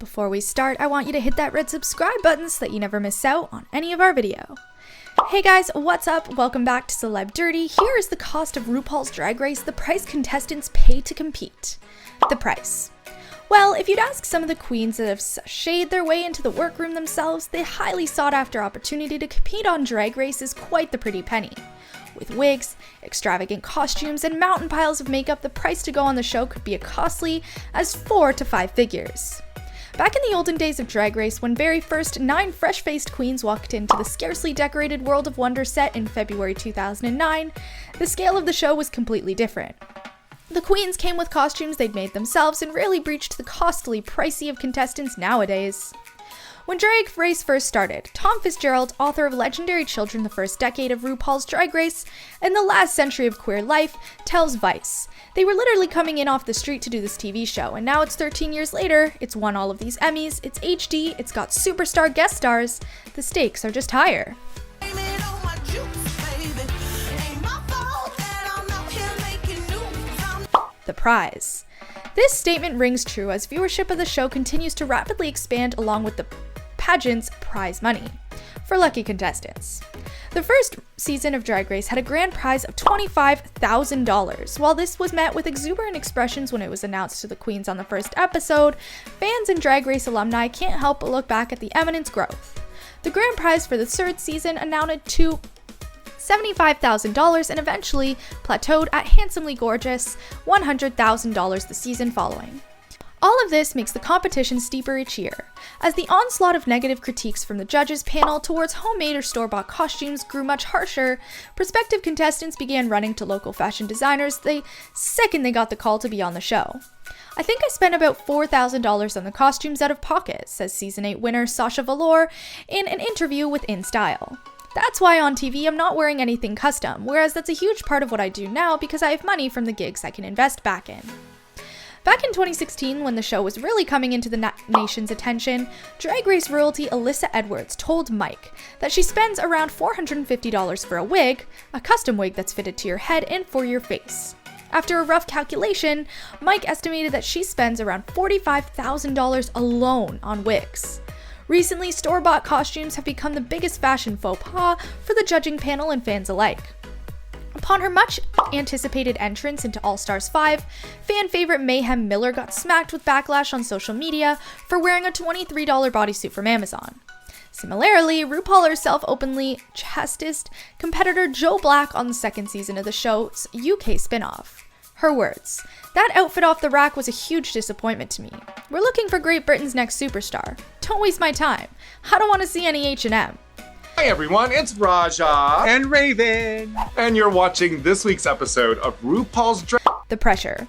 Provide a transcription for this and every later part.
Before we start, I want you to hit that red subscribe button so that you never miss out on any of our video. Hey guys, what's up? Welcome back to Celeb Dirty. Here is the cost of RuPaul's Drag Race, the price contestants pay to compete. The price. Well, if you'd ask some of the queens that have sashayed their way into the workroom themselves, the highly sought after opportunity to compete on Drag Race is quite the pretty penny. With wigs, extravagant costumes, and mountain piles of makeup, the price to go on the show could be as costly as 4 to 5 figures. Back in the olden days of Drag Race, when very first 9 fresh-faced queens walked into the scarcely decorated World of Wonder set in February 2009, the scale of the show was completely different. The queens came with costumes they'd made themselves and rarely breached the costly, pricey of contestants nowadays. When Drag Race first started, Tom Fitzgerald, author of legendary Children the First Decade of RuPaul's Drag Race and the Last Century of Queer Life, tells Vice, they were literally coming in off the street to do this TV show, and now it's 13 years later, it's won all of these Emmys, it's HD, it's got superstar guest stars, the stakes are just higher. The prize. This statement rings true as viewership of the show continues to rapidly expand along with the pageant's prize money for lucky contestants. The first season of Drag Race had a grand prize of $25,000. While this was met with exuberant expressions when it was announced to the queens on the first episode, fans and Drag Race alumni can't help but look back at the eminence growth. The grand prize for the third season amounted to $75,000 and eventually plateaued at handsomely gorgeous $100,000 the season following. All of this makes the competition steeper each year. As the onslaught of negative critiques from the judges panel towards homemade or store-bought costumes grew much harsher, prospective contestants began running to local fashion designers the second they got the call to be on the show. I think I spent about $4,000 on the costumes out of pocket, says Season 8 winner Sasha Velour in an interview with InStyle. That's why on TV I'm not wearing anything custom, whereas that's a huge part of what I do now because I have money from the gigs I can invest back in. Back in 2016, when the show was really coming into the nation's attention, Drag Race royalty Alyssa Edwards told Mike that she spends around $450 for a wig, a custom wig that's fitted to your head and for your face. After a rough calculation, Mike estimated that she spends around $45,000 alone on wigs. Recently, store-bought costumes have become the biggest fashion faux pas for the judging panel and fans alike. Upon her much-anticipated entrance into All Stars 5, fan favorite Mayhem Miller got smacked with backlash on social media for wearing a $23 bodysuit from Amazon. Similarly, RuPaul herself openly chastised competitor Joe Black on the second season of the show's UK spin-off. Her words, "That outfit off the rack was a huge disappointment to me. We're looking for Great Britain's next superstar. Don't waste my time. I don't want to see any H&M." Hi everyone, it's Raja and Raven, and you're watching this week's episode of RuPaul's Drag Race. The pressure.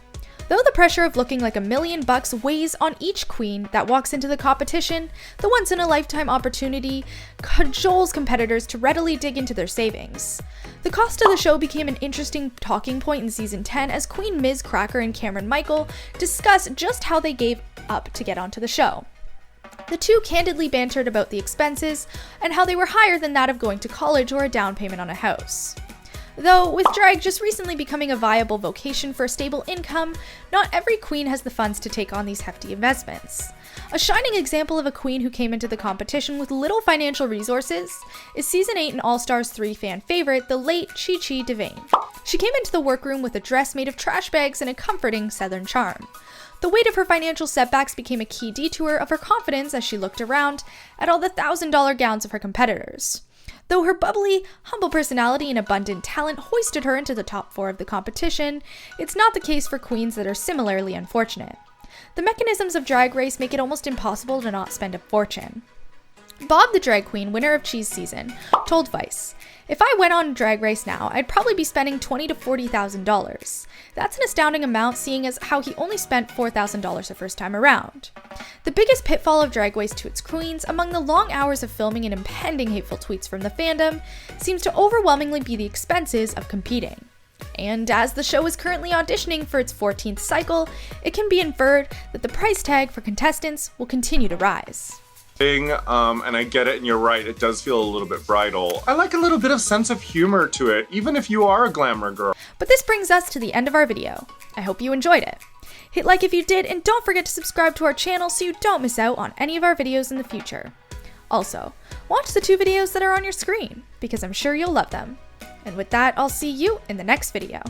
Though the pressure of looking like $1 million weighs on each queen that walks into the competition, the once-in-a-lifetime opportunity cajoles competitors to readily dig into their savings. The cost of the show became an interesting talking point in Season 10 as Queen Ms. Cracker and Cameron Michael discussed just how they gave up to get onto the show. The two candidly bantered about the expenses and how they were higher than that of going to college or a down payment on a house. Though, with drag just recently becoming a viable vocation for a stable income, not every queen has the funds to take on these hefty investments. A shining example of a queen who came into the competition with little financial resources is Season 8 and All Stars 3 fan favorite, the late Chi Chi DeVayne. She came into the workroom with a dress made of trash bags and a comforting southern charm. The weight of her financial setbacks became a key detour of her confidence as she looked around at all the $1,000 gowns of her competitors. Though her bubbly, humble personality and abundant talent hoisted her into the top 4 of the competition, it's not the case for queens that are similarly unfortunate. The mechanisms of Drag Race make it almost impossible to not spend a fortune. Bob the Drag Queen, winner of Cheese Season, told Vice, "If I went on Drag Race now, I'd probably be spending $20,000 to $40,000. That's an astounding amount, seeing as how he only spent $4,000 the first time around." The biggest pitfall of Drag Race to its queens, among the long hours of filming and impending hateful tweets from the fandom, seems to overwhelmingly be the expenses of competing. And as the show is currently auditioning for its 14th cycle, it can be inferred that the price tag for contestants will continue to rise. And I get it, and you're right, it does feel a little bit bridal. I like a little bit of sense of humor to it, even if you are a glamour girl. But this brings us to the end of our video. I hope you enjoyed it. Hit like if you did, and don't forget to subscribe to our channel so you don't miss out on any of our videos in the future. Also, watch the 2 videos that are on your screen, because I'm sure you'll love them. And with that, I'll see you in the next video.